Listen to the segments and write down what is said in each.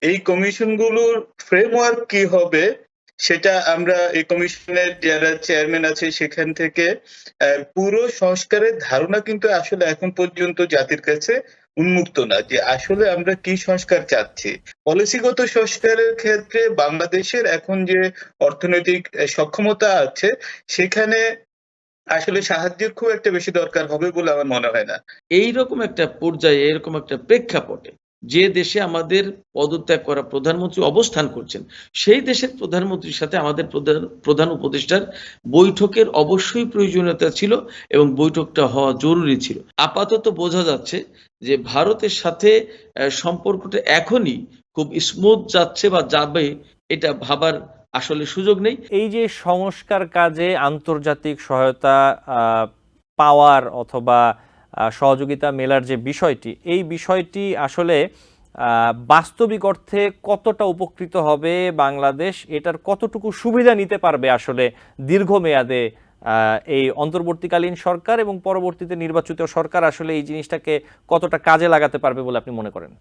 এই কমিশনগুলোর ফ্রেমওয়ার্ক কি হবে সেটা আমরা এই কমিশনের যারা চেয়ারম্যান আছে সেখান থেকে পুরো সংস্কারের ধারণা কিন্তু আসলে এখন পর্যন্ত জাতির কাছে উন্মুক্ত না যে আসলে আমরা কি সংস্কার চাচ্ছি। পলিসিগত সংস্কারের ক্ষেত্রে বাংলাদেশের এখন যে অর্থনৈতিক সক্ষমতা আছে সেখানে আসলে সাহায্যের খুব একটা বেশি দরকার হবে বলে আমার মনে হয় না। এইরকম একটা পর্যায়ে, এরকম একটা প্রেক্ষাপটে যে দেশে আমাদের পদত্যাগ করা প্রধানমন্ত্রী অবস্থান করছেন, সেই দেশের প্রধানমন্ত্রীর সাথে আমাদের প্রধান উপদেষ্টার বৈঠকের অবশ্যই প্রয়োজনীয়তা ছিল এবং বৈঠকটা হওয়া জরুরি ছিল। আপাতত বোঝা যাচ্ছে যে ভারতের সাথে সম্পর্কটা এখনই খুব স্মুথ যাচ্ছে বা যাবে, এটা ভাবার আসলে সুযোগ নেই। এই যে সংস্কার কাজে আন্তর্জাতিক সহায়তা পাওয়ার অথবা সহযোগিতা মেলার যে বিষয়টি, এই বিষয়টি আসলে বাস্তবিক অর্থে কতটা উপকৃত হবে বাংলাদেশ, এটার কতটুকু সুবিধা নিতে পারবে আসলে দীর্ঘমেয়াদে এই অন্তর্বর্তীকালীন সরকার এবং পরবর্তীতে নির্বাচিত সরকার আসলে এই জিনিসটাকে কতটা কাজে লাগাতে পারবে বলে আপনি মনে করেন?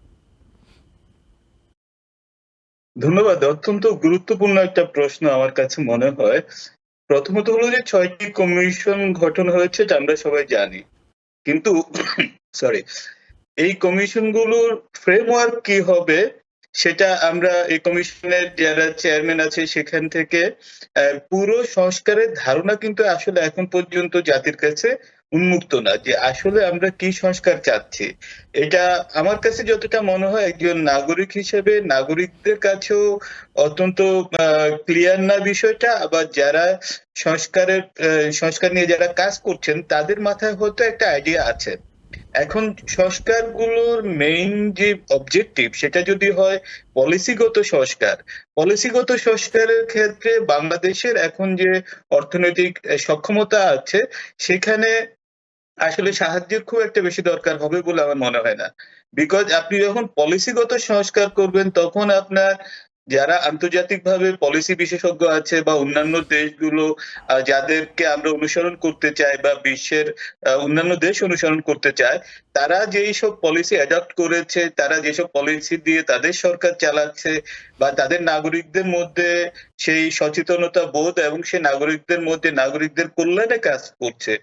ধন্যবাদ। অত্যন্ত গুরুত্বপূর্ণ একটা প্রশ্ন আমার কাছে মনে হয়। প্রথমত হলো যে ৬ টি কমিশন গঠন হয়েছে এটা আমরা সবাই জানি। কিন্তু সরি, এই কমিশনগুলোর ফ্রেমওয়ার্ক কি হবে সেটা আমরা এই কমিশনের যারা চেয়ারম্যান আছে সেখান থেকে পুরো সংস্কারের ধারণা কিন্তু আসলে এখন পর্যন্ত জাতির কাছে উন্মুক্ত না যে আসলে আমরা কি সংস্কার চাচ্ছি। এটা আমার কাছে যতটা মনে হয় একজন নাগরিক হিসেবে নাগরিকদের কাছেও অত্যন্ত ক্লিয়ার না বিষয়টা। আবার যারা সংস্কার নিয়ে যারা কাজ করছেন তাদের মাথায় হয়তো একটা আইডিয়া আছে। এখন সংস্কারগুলোর মেইন যে অবজেক্টিভ সেটা যদি হয় পলিসিগত সংস্কারের ক্ষেত্রে বাংলাদেশের এখন যে অর্থনৈতিক সক্ষমতা আছে সেখানে আসলে সাহায্যের খুব একটা বেশি দরকার হবে বলে আমার মনে হয় না। বিকজ আপনি যখন পলিসিগত সংস্কার করবেন তখন আপনার যারা আন্তর্জাতিকভাবে পলিসি বিশেষজ্ঞ আছে বা অন্যান্য দেশগুলো যাদেরকে আমরা অনুসরণ করতে চাই বা বিশ্বের অন্যান্য দেশ অনুসরণ করতে চায়, তারা যেই সব পলিসি অ্যাডপ্ট করেছে, তারা যেসব পলিসি দিয়ে তাদের সরকার চালাচ্ছে বা তাদের নাগরিকদের মধ্যে সেই সচেতনতা বোধ এবং সেই নাগরিকদের মধ্যে নাগরিকদের কল্যাণে কাজ করছে,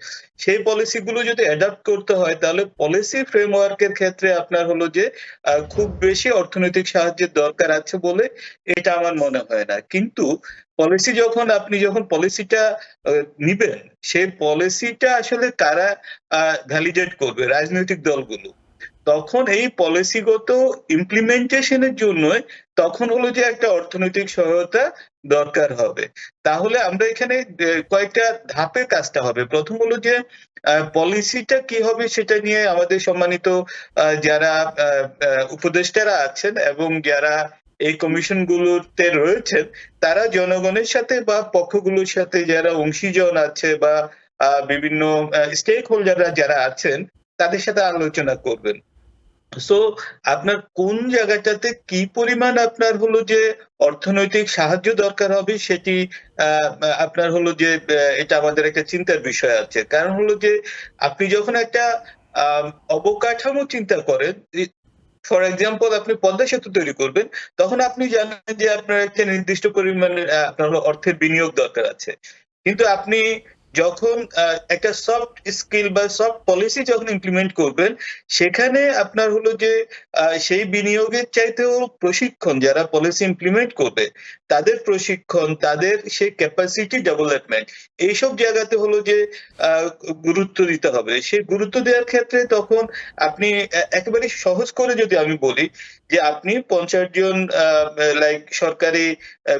সেই পলিসিগুলো যদি অ্যাডপ্ট করতে হয় তাহলে পলিসি ফ্রেমওয়ার্কের ক্ষেত্রে আপনার হলো যে খুব বেশি অর্থনৈতিক সাহায্যের দরকার আছে বলে এটা আমার মনে হয় না। কিন্তু আপনি যখন পলিসিটা নিবেন, সেই পলিসিটা আসলে কারা ভ্যালিডেট করবে? রাজনৈতিক দলগুলো। তখন এই পলিসিগত ইমপ্লিমেন্টেশনের জন্য তখন হলো যে একটা অর্থনৈতিক সহায়তা দরকার হবে। তাহলে আমরা এখানে কয়েকটা ধাপে কাজটা হবে। প্রথম হলো যে পলিসিটা কি হবে সেটা নিয়ে আমাদের সম্মানিত যারা উপদেষ্টারা আছেন এবং যারা এই কমিশন গুলোতে রয়েছেন তারা জনগণের সাথে বা পক্ষগুলোর সাথে যারা অংশীজন আছে বা বিভিন্ন স্টেক হোল্ডাররা যারা আছেন তাদের সাথে আলোচনা করবেন। সো আপনার কোন জায়গাটাতে কি পরিমাণ আপনার হলো যে অর্থনৈতিক সাহায্য দরকার হবে সেটি আপনার হলো যে এটা আমাদের একটা চিন্তার বিষয় আছে। কারণ হলো যে আপনি যখন একটা অবকাঠামো চিন্তা করেন, ফর এক্সাম্পল আপনি পদ্মা সেতু তৈরি করবেন, তখন আপনি জানেন যে আপনার একটা নির্দিষ্ট পরিমাণে আপনার হলো অর্থের বিনিয়োগ দরকার আছে। কিন্তু আপনি যখন একটা সফট স্কিল বা সফট পলিসি যখন ইমপ্লিমেন্ট করবেন, সেখানে আপনার হলো যে সেই বিনিয়োগের চাইতেও প্রশিক্ষণ যারা পলিসি ইমপ্লিমেন্ট করবে, তাদের প্রশিক্ষণ, তাদের সেই ক্যাপাসিটি ডেভেলপমেন্ট, এইসব জায়গাতে হলো যে আ গুরুত্ব দিতে হবে। সেই গুরুত্ব দেওয়ার ক্ষেত্রে তখন আপনি একেবারে সহজ করে যদি আমি বলি যে আপনি ৫০ জন লাইক সরকারি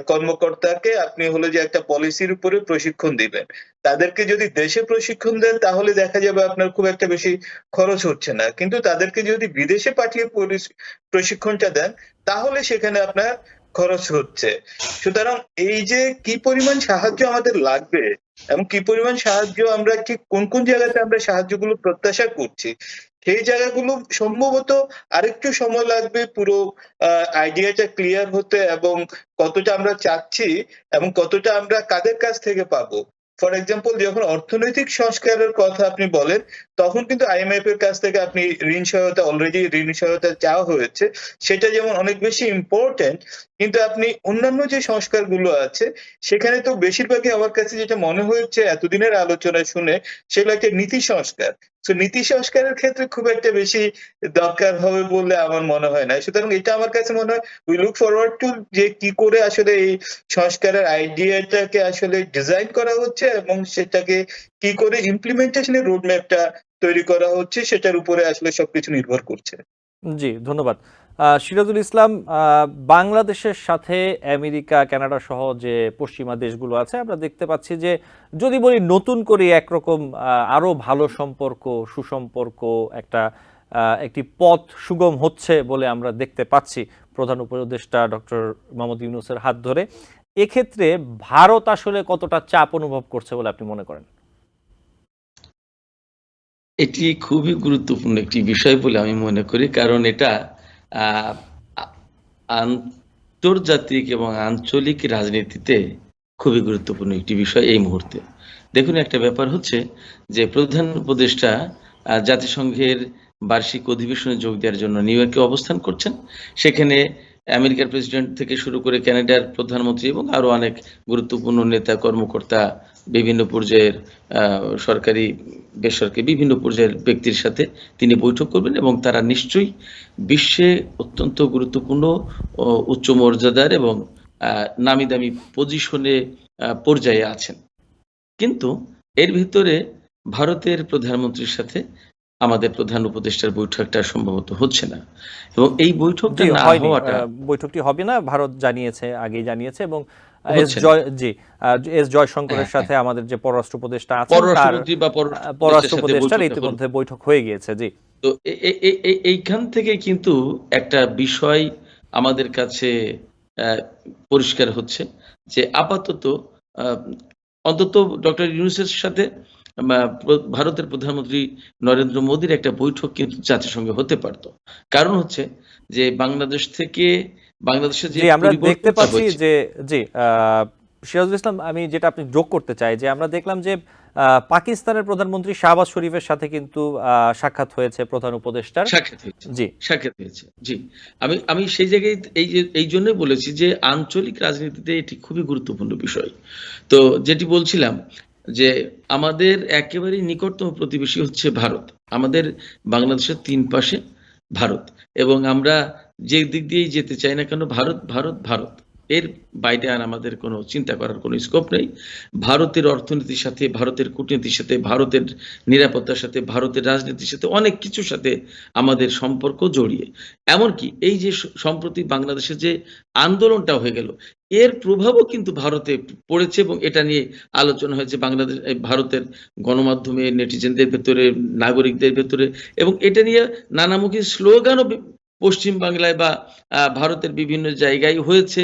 কর্মকর্তাকে আপনি হলো যে একটা পলিসির উপরে প্রশিক্ষণ দিবেন। তাদেরকে যদি দেশে প্রশিক্ষণ দেন তাহলে দেখা যাবে আপনার খুব একটা বেশি খরচ হচ্ছে না। কিন্তু তাদেরকে যদি বিদেশে পাঠিয়ে প্রশিক্ষণটা দেন তাহলে সেখানে আপনার খরচ হচ্ছে। সুতরাং এই যে কি পরিমাণ সাহায্য আমাদের লাগবে এবং কি পরিমাণ সাহায্য আমরা ঠিক কোন জায়গাতে আমরা সাহায্যগুলো প্রত্যাশা করছি, সেই জায়গাগুলো সম্ভবত আরেকটু সময় লাগবে পুরো আইডিয়াটা ক্লিয়ার হতে এবং কতটা আমরা চাচ্ছি এবং কতটা আমরা কাদের কাছ থেকে পাবো ফর এক্সাম্পল যখন অর্থনৈতিক সংস্কারের কথা আপনি বলেন, তখন কিন্তু IMF এর কাছ থেকে আপনি অলরেডি ঋণ সহায়তা চাওয়া হয়েছে। সেটা যেমন অনেক বেশি ইম্পোর্টেন্ট, কিন্তু আপনি অন্যান্য যে সংস্কারগুলো আছে, সেখানে তো বেশিরভাগই আমার কাছে যেটা মনে হয়েছে এতদিনের আলোচনা শুনে, সেগুলো একটা নীতি সংস্কার। সো নীতি সংস্কারের ক্ষেত্রে খুব একটা বেশি দরকার হবে বলে আমার মনে হয় না। সুতরাং এটা আমার কাছে মনে হয় উই লুক ফরওয়ার্ড টু যে কি করে আসলে এই সংস্কারের আইডিয়াটাকে আসলে ডিজাইন করা হচ্ছে এবং সেটাকে কি করে ইমপ্লিমেন্টেশনের রোড ম্যাপটা তৈরি করা হচ্ছে সেটার উপরে আসলে সবকিছু নির্ভর করছে। জি, ধন্যবাদ। সিরাজুল ইসলাম, বাংলাদেশের সাথে আমেরিকা, কানাডা সহ যে পশ্চিমা দেশগুলো আছে, আমরা দেখতে পাচ্ছি যে যদি বলি নতুন করে একরকম আরো ভালো সম্পর্ক, সুসম্পর্ক একটি পথ সুগম হচ্ছে বলে আমরা দেখতে পাচ্ছি প্রধান উপদেষ্টা ডক্টর মোহাম্মদ ইউনূসের হাত ধরে। এক্ষেত্রে ভারত আসলে কতটা চাপ অনুভব করছে বলে আপনি মনে করেন? এটি খুবই গুরুত্বপূর্ণ একটি বিষয় বলে আমি মনে করি, কারণ এটা আহ, আ- আন্তর্জাতিক এবং আঞ্চলিক রাজনীতিতে খুবই গুরুত্বপূর্ণ একটি বিষয় এই মুহূর্তে। দেখুন, একটা ব্যাপার হচ্ছে যে প্রধান উপদেষ্টা জাতিসংঘের বার্ষিক অধিবেশনে যোগ দেওয়ার জন্য নিউ ইয়র্কে অবস্থান করছেন। সেখানে আমেরিকার প্রেসিডেন্ট থেকে শুরু করে কানাডার প্রধানমন্ত্রী এবং আরো অনেক গুরুত্বপূর্ণ নেতা কর্মকর্তা, বিভিন্ন পর্যায়ের সরকারি বেসরকারি বিভিন্ন পর্যায়ের ব্যক্তির সাথে তিনি বৈঠক করবেন এবং তারা নিশ্চয়ই বিশ্বে অত্যন্ত গুরুত্বপূর্ণ ও উচ্চ মর্যাদার এবং নামি দামি পজিশনে পর্যায়ে আছেন। কিন্তু এর ভিতরে ভারতের প্রধানমন্ত্রীর সাথে আমাদের প্রধান উপদেষ্টার বৈঠকটা সম্ভবত হচ্ছে না, এবং এই বৈঠকটা জি, না হয়নি। হওয়াটা বৈঠকটি হবে না, ভারত জানিয়েছে, আগেই জানিয়েছে। এবং হচ্ছে না। এস জয়শঙ্করের হ্যাঁ, সাথে হ্যাঁ। আমাদের যে পররাষ্ট্র উপদেষ্টা আছেন, তার পররাষ্ট্রমন্ত্রী বা পররাষ্ট্র সাথে উপদেষ্টার বৈঠকটা হলো। ইতিমধ্যে বৈঠক হয়ে গিয়েছে। জি, তো এইখান থেকে কিন্তু একটা বিষয় আমাদের কাছে পরিষ্কার হচ্ছে যে আপাতত আহ, অন্তত ডক্টর ইউনূসের সাথে ভারতের প্রধানমন্ত্রী নরেন্দ্র মোদীর একটা বৈঠক কিন্তু জাতিসংঘে হতে পারত। কারণ হচ্ছে যে বাংলাদেশের যে জি, আমরা দেখতে পরিবর্তনটা পাচ্ছি হয়েছে। যে জি, সিরাজুল ইসলাম, আমি যেটা আপনি যোগ করতে চাই যে আমরা দেখলাম যে পাকিস্তানের প্রধানমন্ত্রী শাহবাজ শরীফের সাথে কিন্তু সাক্ষাৎ হয়েছে প্রধান উপদেষ্টার। সাক্ষাৎ হয়েছে জি, সাক্ষাৎ হয়েছে জি। আমি সেই জায়গায় এই জন্যই বলেছি যে আঞ্চলিক রাজনীতিতে এটি খুবই গুরুত্বপূর্ণ বিষয়। তো যেটি বলছিলাম যে আমাদের একেবারে নিকটতম প্রতিবেশী হচ্ছে ভারত। আমাদের বাংলাদেশের ৩ পাশে ভারত, এবং আমরা যে দিক দিয়েই যেতে চাই না কেন, ভারত ভারত ভারত, এর বাইরে আর আমাদের কোনো চিন্তা করার কোনো স্কোপ নেই। ভারতের অর্থনীতির সাথে, ভারতের কূটনীতির সাথে, ভারতের নিরাপত্তার সাথে, ভারতের রাজনীতির সাথে অনেক কিছুর সাথে আমাদের সম্পর্ক জড়িয়ে। এমনকি এই যে সম্প্রতি বাংলাদেশে যে আন্দোলনটা হয়ে গেল, এর প্রভাবও কিন্তু ভারতে পড়েছে, এবং এটা নিয়ে আলোচনা হয়েছে ভারতের গণমাধ্যমে, নেটিজেনদের ভেতরে, নাগরিকদের ভেতরে, এবং এটা নিয়ে নানামুখী স্লোগানও পশ্চিম বাংলায় বা ভারতের বিভিন্ন জায়গায় হয়েছে।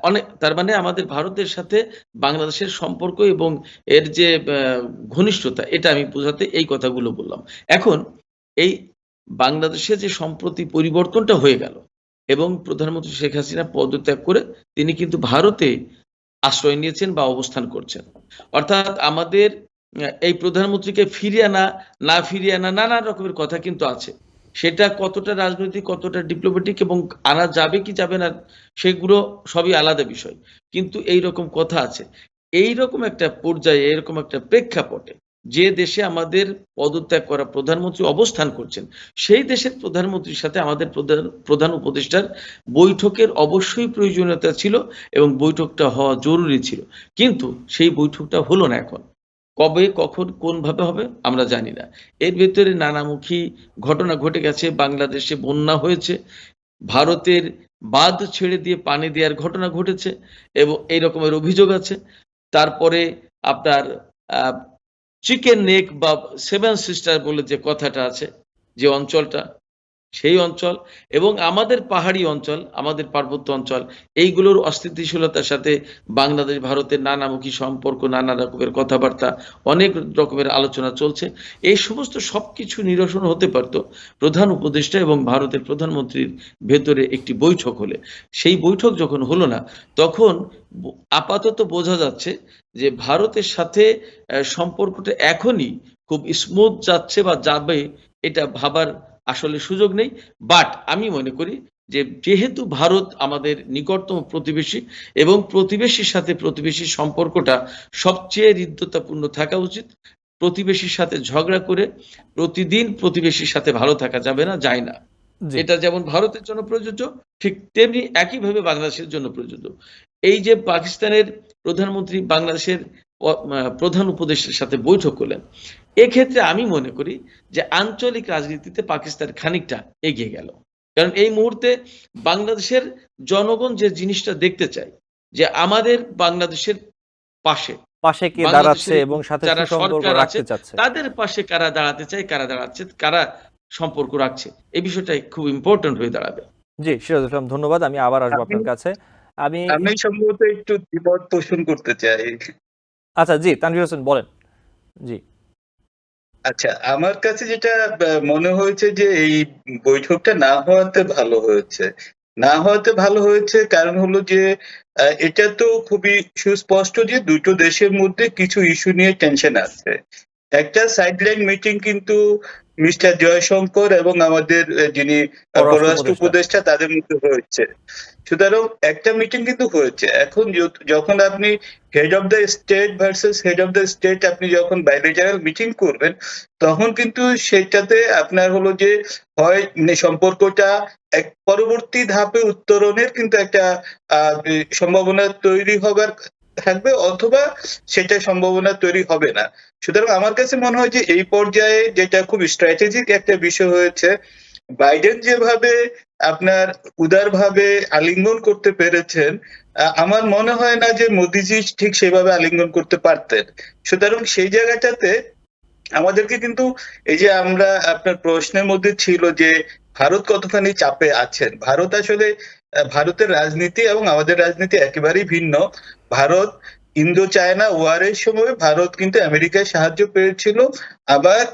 অনেক, তার মানে আমাদের ভারতের সাথে বাংলাদেশের সম্পর্ক এবং এর যে ঘনিষ্ঠতা, এটা আমি বোঝাতে এই কথাগুলো বললাম। এখন এই বাংলাদেশে যে সম্প্রতি পরিবর্তনটা হয়ে গেল এবং প্রধানমন্ত্রী শেখ হাসিনা পদত্যাগ করে তিনি কিন্তু ভারতে আশ্রয় নিয়েছেন বা অবস্থান করছেন। অর্থাৎ আমাদের এই প্রধানমন্ত্রীকে ফিরিয়ে আনা, না ফিরিয়ে আনা, নানা রকমের কথা কিন্তু আছে। সেটা কতটা রাজনৈতিক, কতটা ডিপ্লোম্যাটিক এবং আনা যাবে কি যাবে না, সেগুলো সবই আলাদা বিষয়। কিন্তু এইরকম কথা আছে। এইরকম একটা পর্যায়ে, এরকম একটা প্রেক্ষাপটে যে দেশে আমাদের পদত্যাগ করা প্রধানমন্ত্রী অবস্থান করছেন, সেই দেশের প্রধানমন্ত্রীর সাথে আমাদের প্রধান উপদেষ্টার বৈঠকের অবশ্যই প্রয়োজনীয়তা ছিল এবং বৈঠকটা হওয়া জরুরি ছিল। কিন্তু সেই বৈঠকটা হলো না। এখন কবে, কখন, কোনভাবে হবে আমরা জানি না। এর ভেতরে নানামুখী ঘটনা ঘটে গেছে। বাংলাদেশে বন্যা হয়েছে, ভারতের বাঁধ ছেড়ে দিয়ে পানি দেওয়ার ঘটনা ঘটেছে এবং এই রকমের অভিযোগ আছে। তারপরে আপনার চিকেন নেক বা সেভেন সিস্টার বলে যে কথাটা আছে, যে অঞ্চলটা, সেই অঞ্চল এবং আমাদের পাহাড়ি অঞ্চল, আমাদের পার্বত্য অঞ্চল, এইগুলোর অস্থিতিশীলতার সাথে বাংলাদেশ ভারতের নানামুখী সম্পর্ক, নানা রকমের কথাবার্তা, অনেক রকমের আলোচনা চলছে। এই সমস্ত সবকিছু নিরসন হতে পারত প্রধান উপদেষ্টা এবং ভারতের প্রধানমন্ত্রীর ভেতরে একটি বৈঠক হলে। সেই বৈঠক যখন হলো না, তখন আপাতত বোঝা যাচ্ছে যে ভারতের সাথে সম্পর্কটা এখনই খুব স্মুথ যাচ্ছে বা যাবে, এটা ভাবার আসলে সুযোগ নেই। বাট আমি মনে করি যে যেহেতু ভারত আমাদের নিকটতম প্রতিবেশী এবং প্রতিবেশীর সাথে প্রতিবেশীর সম্পর্কটা সবচেয়ে হৃদ্যতাপূর্ণ থাকা উচিত। প্রতিবেশীর সাথে ঝগড়া করে প্রতিদিন প্রতিবেশীর সাথে ভালো থাকা যাবে না, যায় না। জি। এটা যেমন ভারতের জন্য প্রযোজ্য, ঠিক তেমনি একইভাবে বাংলাদেশের জন্য প্রযোজ্য। এই যে পাকিস্তানের প্রধানমন্ত্রী বাংলাদেশের প্রধান উপদেষ্টার সাথে বৈঠক করলেন, এক্ষেত্রে আমি মনে করি যে আঞ্চলিক রাজনীতিতে পাকিস্তান খানিকটা এগিয়ে গেল। কারণ এই মুহূর্তে বাংলাদেশের জনগণ যে জিনিসটা দেখতে চায় যে আমাদের বাংলাদেশের পাশে পাশে কে দাঁড়াচ্ছে বাংলাদেশের এবং সাথে যারা সুসম্পর্ক সরকার আছে রাখতে চাচ্ছে। তাদের পাশে কারা দাঁড়াতে চায়, কারা দাঁড়াচ্ছে, কারা সম্পর্ক রাখছে, এই বিষয়টাই খুব ইম্পর্টেন্ট হয়ে দাঁড়াবে। জি, সিরাজুল ইসলাম, ধন্যবাদ। আমি আবার আসবো আমি আপনার কাছে। আমি আমি সম্ভবত একটু দ্বিমত পোষণ করতে চাই। আচ্ছা, জি, তানভীর হোসেন বলেন। জি। আচ্ছা, আমার কাছে যেটা মনে হয়েছে যে এই বৈঠকটা না হওয়াতে ভালো হয়েছে। না হওয়াতে ভালো হয়েছে কারণ হলো যে এটা তো খুবই সুস্পষ্ট যে দুটো দেশের মধ্যে কিছু ইস্যু নিয়ে টেনশন আছে। একটা সাইডলাইন মিটিং কিন্তু মিস্টার জয়শঙ্কর এবং আমাদের যিনি পররাষ্ট্র উপদেষ্টা তাদের মধ্যে হয়েছে। সুতরাং একটা মিটিং কিন্তু হয়েছে। এখন যখন আপনি head of the state versus head of the state আপনি যখন বাইলেটারাল মিটিং করবেন, তখন কিন্তু সেটাতে আপনার হলো যে হয় সম্পর্কটা এক পরবর্তী ধাপে উত্তরণের কিন্তু একটা সম্ভাবনা তৈরি হবার থাকবে, অথবা সেটা সম্ভাবনা তৈরি হবে না। সুতরাং আমার কাছে মনে হয় যে এই পর্যায়ে যেটা খুব স্ট্র্যাটেজিক একটা বিষয় হয়েছে, বাইডেন যেভাবে আপনার উদারভাবে আলিঙ্গন করতে পেরেছেন, আমার মনে হয় না যে মোদিজি ঠিক সেভাবে আলিঙ্গন করতে পারতেন। সুতরাং সেই জায়গাটাতে আমাদেরকে কিন্তু এই যে আমরা আপনার প্রশ্নের মধ্যে ছিল যে ভারত কতখানি চাপে আছেন। ভারত আসলে ভারতের রাজনীতি এবং আমাদের রাজনীতি একেবারেই ভিন্ন। ভারত ইন্দো চায়না ওয়ারের সময় ভারত কিন্তু আমেরিকার সাহায্য পেয়েছিল, আবার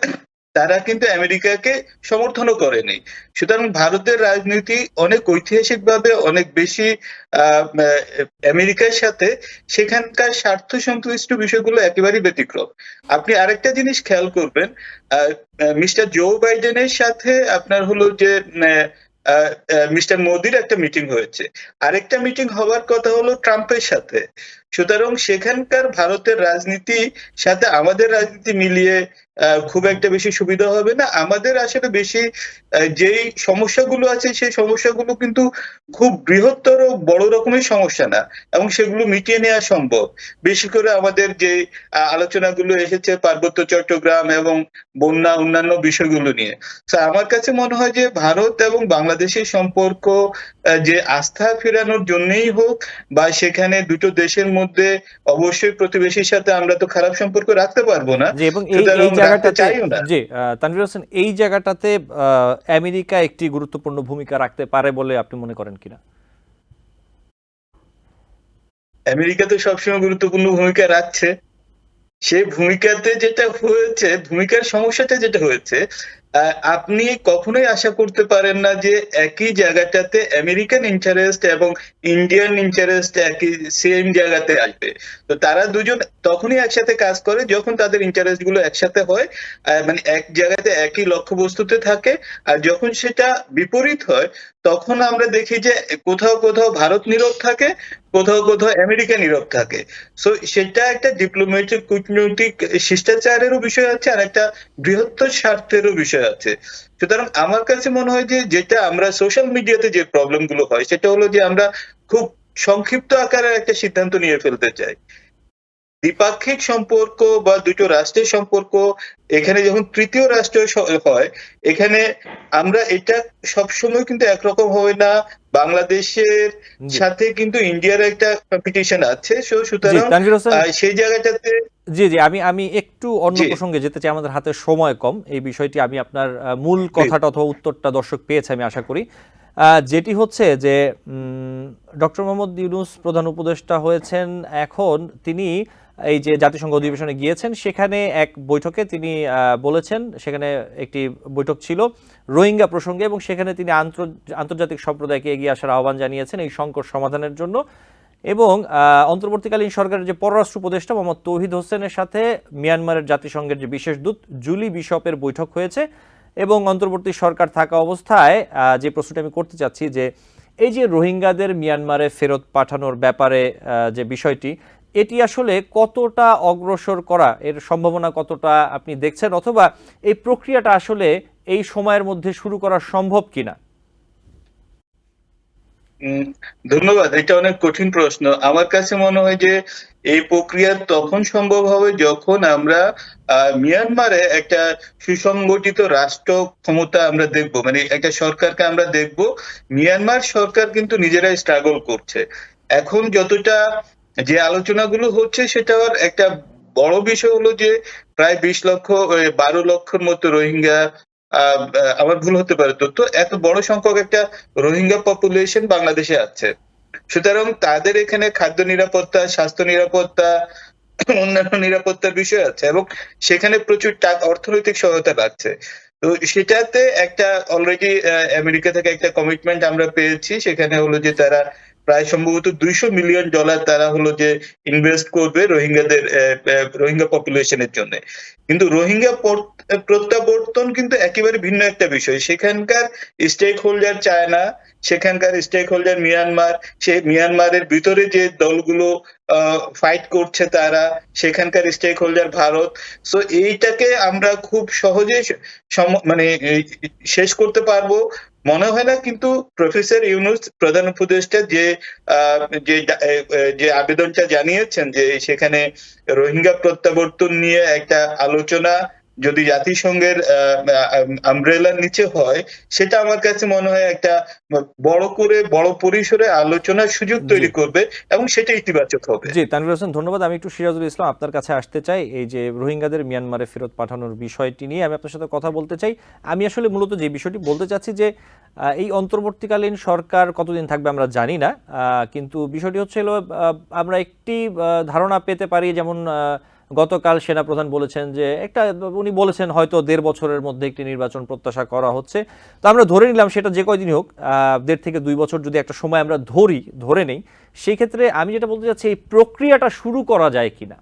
তারা কিন্তু আমেরিকাকে সমর্থনও করেনি। সুতরাং ভারতের রাজনীতি অনেক ঐতিহাসিকভাবে অনেক বেশি আমেরিকার সাথে সেখানকার স্বার্থ সংশ্লিষ্ট বিষয়গুলো একেবারেই ব্যতিক্রম। আপনি আরেকটা জিনিস খেয়াল করবেন, মিস্টার জো বাইডেনের সাথে আপনার হলো যে মিস্টার মোদির একটা মিটিং হয়েছে, আরেকটা মিটিং হওয়ার কথা হলো ট্রাম্পের সাথে। সুতরাং সেখানকার ভারতের রাজনীতি সাথে আমাদের রাজনীতি মিলিয়ে খুব একটা বেশি সুবিধা হবে না। আমাদের আসলে বেশি যেই সমস্যাগুলো আছে সেই সমস্যাগুলো কিন্তু খুব বৃহত্তর বড় রকমের সমস্যা না, এবং সেগুলো মিটিয়ে নেওয়া সম্ভব। বিশেষ করে আমাদের যে আলোচনাগুলো এসেছে পার্বত্য চট্টগ্রাম এবং বন্যা অন্যান্য বিষয়গুলো নিয়ে। আমার কাছে মনে হয় যে ভারত এবং বাংলাদেশের সম্পর্ক যে আস্থা ফেরানোর জন্যই হোক বা সেখানে দুটো দেশের মধ্যে অবশ্যই প্রতিবেশীর সাথে আমরা তো খারাপ সম্পর্ক রাখতে পারবো না, জি, এবং এই সুতরাং রাখতে জায়গাটাতে চাইও না। জি, তানভীর হোসেন, এই জায়গাটাতে আমেরিকা একটি গুরুত্বপূর্ণ ভূমিকা রাখতে পারে বলে আপনি মনে করেন কিনা? আমেরিকা তো সবসময় গুরুত্বপূর্ণ ভূমিকা রাখছে। সেই ভূমিকাতে যেটা হয়েছে, ভূমিকার সমস্যাটা যেটা হয়েছে, আপনি কখনোই আশা করতে পারেন না যে একই জায়গাটাতে আমেরিকান ইন্টারেস্ট এবং ইন্ডিয়ান ইন্টারেস্ট একই সেম জায়গাতে আসবে। তো তারা দুজন তখনই একসাথে কাজ করে যখন তাদের ইন্টারেস্ট গুলো একসাথে হয়, মানে এক জায়গাতে একই লক্ষ্যবস্তুতে থাকে। আর যখন সেটা বিপরীত হয়, তখন আমরা দেখি যে কোথাও কোথাও ভারত নীরব থাকে, কোথাও কোথাও আমেরিকা নীরব থাকে। সো সেটা একটা ডিপ্লোম্যাটিক কূটনৈতিক শিষ্টাচারেরও বিষয় আছে, আর একটা বৃহত্তর স্বার্থেরও বিষয় আছে। সুতরাং আমার কাছে মনে হয় যে যেটা আমরা সোশ্যাল মিডিয়াতে যে প্রবলেম গুলো হয় সেটা হলো যে আমরা খুব সংক্ষিপ্ত আকারে একটা সিদ্ধান্ত নিয়ে ফেলতে চাই। দ্বিপাক্ষিক সম্পর্ক বা দুটো রাষ্ট্রের সম্পর্ক, এখানে যখন তৃতীয় রাষ্ট্র হয়, এখানে আমরা এটা সবসময় কিন্তু একরকম হবে না। বাংলাদেশের জি সাথে কিন্তু ইন্ডিয়ার একটা কম্পিটিশন আছে, জি সুতরাং তানভীর হোসেন, সেই জায়গাটাতে জি জি আমি একটু অন্য জি প্রসঙ্গে যেতে চাই, আমাদের হাতে সময় কম। এই বিষয়টি আমি আপনার মূল প্লিজ। কথাটা অথবা উত্তরটা দর্শক পেয়েছে আমি আশা করি। যেটি হচ্ছে যে ডক্টর মোহাম্মদ ইউনূস প্রধান উপদেষ্টা হয়েছেন এখন, তিনি এই যে জাতিসংঘ অধিবেশনে গিয়েছেন, সেখানে এক বৈঠকে তিনি বলেছেন, সেখানে একটি বৈঠক ছিল রোহিঙ্গা প্রসঙ্গে, এবং সেখানে তিনি আন্তর্জাতিক সম্প্রদায়কে এগিয়ে আসার আহ্বান জানিয়েছেন এই সংকট সমাধানের জন্য। এবং অন্তর্বর্তীকালীন সরকারের যে পররাষ্ট্র উপদেষ্টা মোহাম্মদ তৌহিদ হোসেনের সাথে মিয়ানমারের জাতিসংঘের যে বিশেষ দূত জুলি বিশপের বৈঠক হয়েছে। এবং অন্তর্বর্তী সরকার থাকা অবস্থায় যে প্রশ্নটা আমি করতে চাচ্ছি, যে এই যে রোহিঙ্গাদের মিয়ানমারে ফেরত পাঠানোর ব্যাপারে যে বিষয়টি, এটি আসলে কতটা অগ্রসর করা, এর সম্ভাবনা কতটা আপনি দেখছেন, অথবা এই প্রক্রিয়াটা আসলে এই সময়ের মধ্যে শুরু করা সম্ভব কিনা? ধন্যবাদ। এটা অনেক কঠিন প্রশ্ন। আমার কাছে মনে হয় যে এই প্রক্রিয়া তখন সম্ভব হবে যখন আমরা মিয়ানমারে একটা সুসংগঠিত রাষ্ট্র ক্ষমতা আমরা দেখব, মানে একটা সরকারকে আমরা দেখব। মিয়ানমার সরকার কিন্তু নিজেরাই স্ট্রাগল করছে এখন। যতটা যে আলোচনাগুলো হচ্ছে, সেটার একটা বড় বিষয় হলো যে প্রায় 20 লক্ষ 12 লক্ষের মতো রোহিঙ্গা, আমার ভুল হতে পারে তথ্য, এত বড় সংখ্যক একটা রোহিঙ্গা পপুলেশন বাংলাদেশে আছে। সুতরাং তাদের এখানে খাদ্য নিরাপত্তা, স্বাস্থ্য নিরাপত্তা, অন্যান্য নিরাপত্তার বিষয় আছে, এবং সেখানে প্রচুর অর্থনৈতিক সহায়তা লাগছে। তো সেটাতে একটা অলরেডি আমেরিকা থেকে একটা কমিটমেন্ট আমরা পেয়েছি। সেখানে হলো যে তারা প্রায় সম্ভবত $200 মিলিয়ন তারা হলো যে ইনভেস্ট করবে রোহিঙ্গা পপুলেশনের জন্য। কিন্তু রোহিঙ্গা প্রত্যাবর্তন কিন্তু একেবারে ভিন্ন একটা বিষয়। সেখানকার স্টেক হোল্ডার চায় না, সেখানকার স্টেক হোল্ডার মিয়ানমার। সেই মিয়ানমারের ভিতরে যে দলগুলো ফাইট করছে, তারা সেখানকার স্টেক হোল্ডার ভারত। সো এইটাকে আমরা খুব সহজে মানে শেষ করতে পারবো মনে হয় না। কিন্তু প্রফেসর ইউনূস প্রধান উপদেষ্টা যে আবেদনটা জানিয়েছেন, যে সেখানে রোহিঙ্গা প্রত্যাবর্তন নিয়ে একটা আলোচনা যদি জাতিসংঘের আমব্রেলার নিচে হয়, সেটা আমার কাছে মনে হয় একটা বড় পরিসরে আলোচনার সুযোগ জি তৈরি করবে, এবং সেটা ইতিবাচক হবে। জি তানভীর হোসেন, ধন্যবাদ। আমি একটু সিরাজুল ইসলাম আপনার কাছে আসতে চাই। এই যে রোহিঙ্গাদের মিয়ানমারে ফেরত পাঠানোর বিষয়টি নিয়ে আমি আপনার সাথে কথা বলতে চাই। আমি আসলে মূলত যে বিষয়টি বলতে চাচ্ছি, যে এই অন্তর্বর্তীকালীন সরকার কতদিন থাকবে আমরা জানি না, কিন্তু বিষয়টি হচ্ছে আমরা একটি ধারণা পেতে পারি, যেমন গতকাল সেনাপ্রধান বলেছেন যে উনি বলেছেন হয়তো 1.5 বছরের মধ্যে একটি নির্বাচন প্রত্যাশা করা হচ্ছে। তো আমরা ধরে নিলাম সেটা যে কয়দিনই হোক, 1.5 থেকে 2 বছর যদি একটা সময় আমরা ধরে নেই, সেই ক্ষেত্রে আমি যেটা বলতে চাচ্ছি, এই প্রক্রিয়াটা শুরু করা যায় কিনা।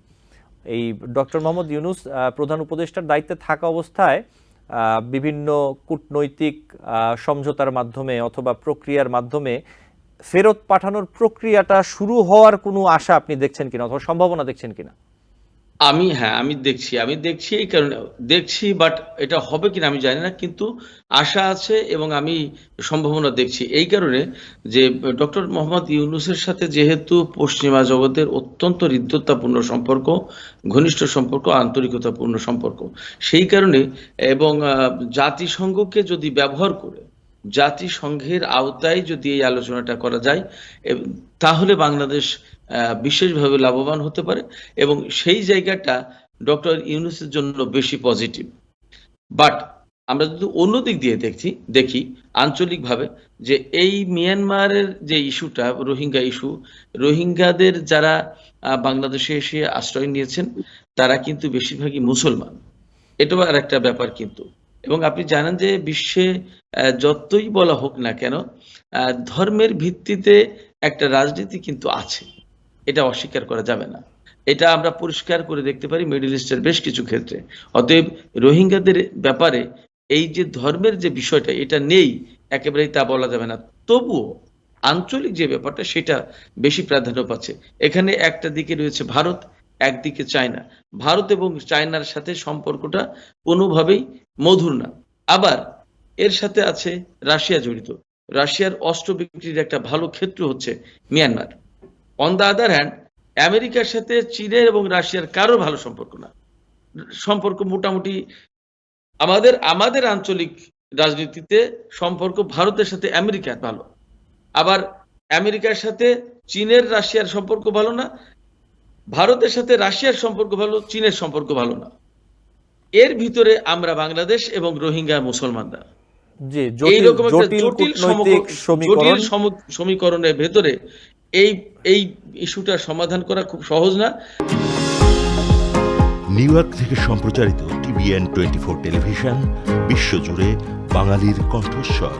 এই ডক্টর মোহাম্মদ ইউনূস প্রধান উপদেষ্টার দায়িত্বে থাকা অবস্থায় বিভিন্ন কূটনৈতিক সমঝোতার মাধ্যমে অথবা প্রক্রিয়ার মাধ্যমে ফেরত পাঠানোর প্রক্রিয়াটা শুরু হওয়ার কোনো আশা আপনি দেখছেন কিনা, অথবা সম্ভাবনা দেখছেন কিনা? আমি দেখছি এই কারণে দেখছি, বাট এটা হবে কিনা আমি জানি না, কিন্তু আশা আছে এবং আমি সম্ভাবনা দেখছি এই কারণে যে ডক্টর মোহাম্মদ ইউনূসের সাথে যেহেতু পশ্চিমা জগতের অত্যন্ত হৃদ্যতাপূর্ণ সম্পর্ক, ঘনিষ্ঠ সম্পর্ক, আন্তরিকতাপূর্ণ সম্পর্ক, সেই কারণে এবং জাতিসংঘকে যদি ব্যবহার করে জাতিসংঘের আওতায় যদি এই আলোচনাটা করা যায়, তাহলে বাংলাদেশ বিশেষভাবে লাভবান হতে পারে, এবং সেই জায়গাটা ডক্টর ইউনূসের জন্য বেশি পজিটিভ। বাট আমরা যদি অন্য দিক দিয়ে দেখি আঞ্চলিকভাবে, যে এই মিয়ানমারের যে ইস্যুটা, রোহিঙ্গা ইস্যু, রোহিঙ্গাদের যারা বাংলাদেশে এসে আশ্রয় নিয়েছেন, তারা কিন্তু বেশিরভাগই মুসলমান। এটাও আর একটা ব্যাপার কিন্তু। এবং আপনি জানেন যে বিশ্বে যতই বলা হোক না কেন, ধর্মের ভিত্তিতে একটা রাজনীতি কিন্তু আছে, এটা অস্বীকার করা যাবে না। এটা আমরা পরিষ্কার করে দেখতে পারি মিডল ইস্টের বেশ কিছু ক্ষেত্রে। অতএব রোহিঙ্গাদের ব্যাপারে এই যে ধর্মের যে বিষয়টা, এটা নেই একেবারেই তা বলা যাবে না। তবুও আঞ্চলিক যে ব্যাপারটা, সেটা বেশি প্রাধান্য পাচ্ছে। এখানে একটা দিকে রয়েছে ভারত, একদিকে চায়না। ভারত এবং চায়নার সাথে সম্পর্কটা কোনোভাবেই মধুর না। আবার এর সাথে আছে রাশিয়া জড়িত। রাশিয়ার অস্ত্র বিক্রির একটা ভালো ক্ষেত্র হচ্ছে Myanmar. On the other hand, আমেরিকার সাথে চীনের এবং রাশিয়ার কারো ভালো সম্পর্ক না। সম্পর্ক মোটামুটি আমাদের আঞ্চলিক রাজনীতিতে সম্পর্ক ভারতের সাথে আমেরিকার ভালো, আবার আমেরিকার সাথে চীনের রাশিয়ার সম্পর্ক ভালো না, ভারতের সাথে রাশিয়ার সম্পর্ক ভালো, চীনের সম্পর্ক ভালো না। এর ভিতরে আমরা বাংলাদেশ এবং রোহিঙ্গা মুসলমানরা জি, এইরকম একটা জটিল কূটনৈতিক জটিল সমীকরণের ভেতরে এই ইস্যুটার সমাধান করা খুব সহজ না। নিউ ইয়র্ক থেকে সম্প্রচারিত TVN 24 টেলিভিশন বিশ্বজুড়ে বাঙালির কণ্ঠস্বর।